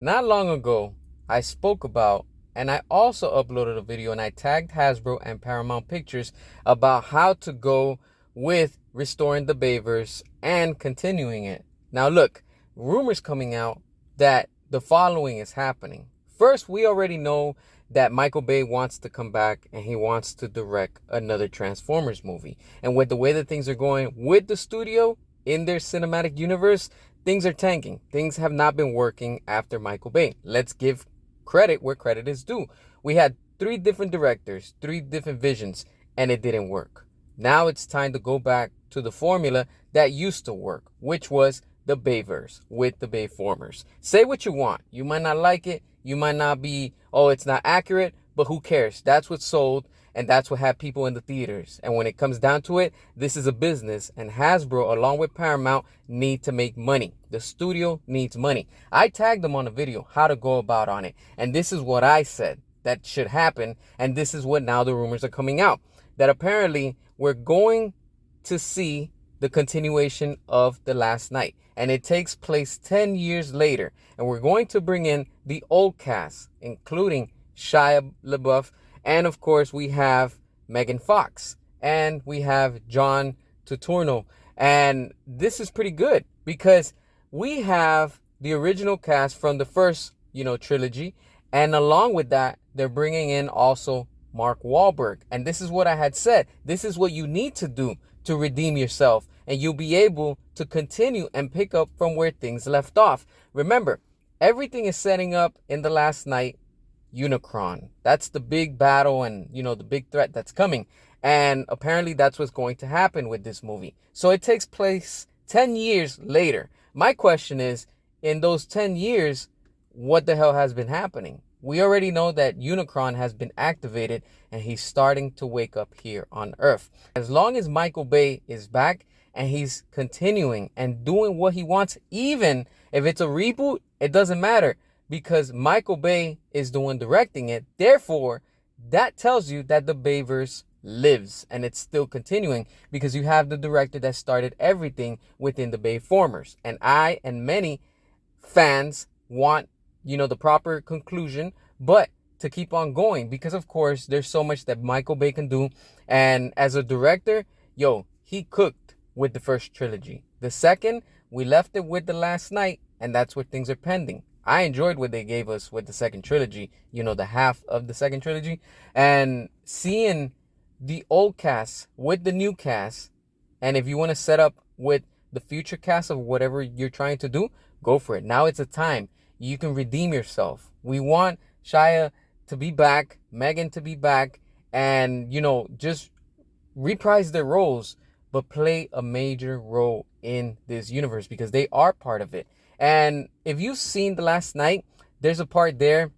Not long ago, I spoke about and I also uploaded a video and I tagged Hasbro and Paramount Pictures about how to go with restoring the Bayverse and continuing it. Now look, rumors coming out that the following is happening. First, we already know that Michael Bay wants to come back and he wants to direct another Transformers movie. And with the way that things are going with the studio in their cinematic universe, things are tanking. Things have not been working after Michael Bay. Let's give credit where credit is due. We had 3 different directors, 3 different visions, and it didn't work. Now it's time to go back to the formula that used to work, which was the Bayverse with the Bayformers. Say what you want. You might not like it. You might not be, oh, it's not accurate, but who cares? That's what sold. And that's what had people in the theaters. And when it comes down to it, this is a business. And Hasbro, along with Paramount, need to make money. The studio needs money. I tagged them on a video, how to go about on it. And this is what I said that should happen. And this is what now the rumors are coming out. That apparently we're going to see the continuation of The Last Night. And it takes place 10 years later. And we're going to bring in the old cast, including Shia LaBeouf. And of course, we have Megan Fox and we have John Turturro. And this is pretty good because we have the original cast from the first, trilogy. And along with that, they're bringing in also Mark Wahlberg. And this is what I had said. This is what you need to do to redeem yourself. And you'll be able to continue and pick up from where things left off. Remember, everything is setting up in The Last Night. Unicron. That's the big battle and, the big threat that's coming. And apparently that's what's going to happen with this movie. So it takes place 10 years later. My question is, in those 10 years, what the hell has been happening? We already know that Unicron has been activated and he's starting to wake up here on Earth. As long as Michael Bay is back and he's continuing and doing what he wants, even if it's a reboot, it doesn't matter. Because Michael Bay is the one directing it. Therefore, that tells you that the Bayverse lives and it's still continuing because you have the director that started everything within the Bayformers. And I and many fans want, the proper conclusion, but to keep on going because, of course, there's so much that Michael Bay can do. And as a director, he cooked with the first trilogy. The second, we left it with The Last Night, and that's where things are pending. I enjoyed what they gave us with the second trilogy, the half of the second trilogy. And seeing the old cast with the new cast, and if you want to set up with the future cast of whatever you're trying to do, go for it. Now it's a time. You can redeem yourself. We want Shia to be back, Megan to be back, and, just reprise their roles, but play a major role in this universe because they are part of it. And if you've seen The Last Night, there's a part there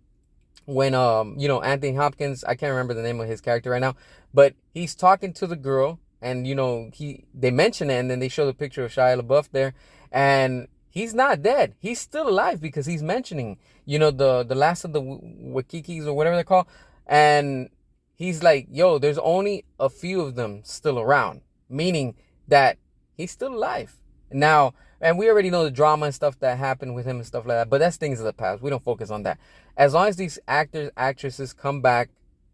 when, Anthony Hopkins, I can't remember the name of his character right now, but he's talking to the girl and, they mention it and then they show the picture of Shia LaBeouf there and he's not dead. He's still alive because he's mentioning, the last of the Wakikis or whatever they're called. And he's like, there's only a few of them still around, meaning that he's still alive. Now, and we already know the drama and stuff that happened with him and stuff like that. But that's things of the past. We don't focus on that. As long as these actors, actresses come back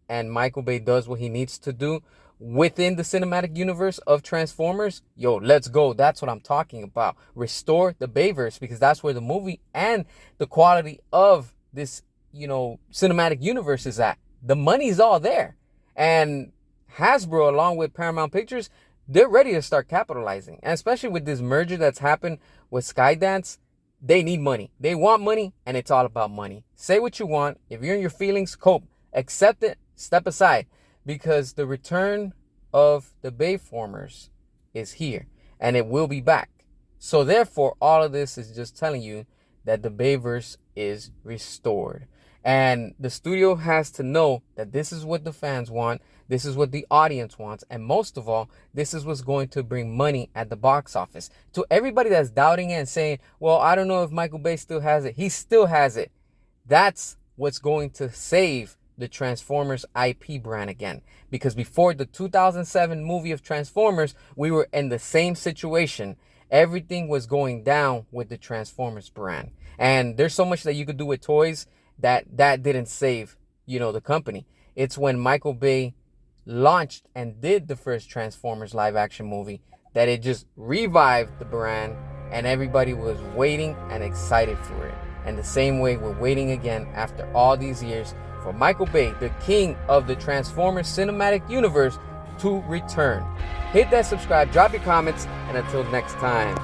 and Michael Bay does what he needs to do within the cinematic universe of Transformers, let's go. That's what I'm talking about. Restore the Bayverse because that's where the movie and the quality of this, cinematic universe is at. The money's all there. And Hasbro, along with Paramount Pictures, they're ready to start capitalizing. And especially with this merger that's happened with Skydance, they need money. They want money, and it's all about money. Say what you want. If you're in your feelings, cope. Accept it. Step aside. Because the return of the Bayformers is here, and it will be back. So therefore, all of this is just telling you that the Bayverse is restored. And the studio has to know that this is what the fans want. This is what the audience wants. And most of all, this is what's going to bring money at the box office. To everybody that's doubting it and saying, well, I don't know if Michael Bay still has it. He still has it. That's what's going to save the Transformers IP brand again. Because before the 2007 movie of Transformers, we were in the same situation. everything was going down with the Transformers brand. And there's so much that you could do with toys that didn't save, the company. It's when Michael Bay launched and did the first Transformers live action movie that it just revived the brand, and everybody was waiting and excited for it. And the same way we're waiting again after all these years for Michael Bay, the king of the Transformers cinematic universe, to return. Hit that subscribe, drop your comments, and until next time.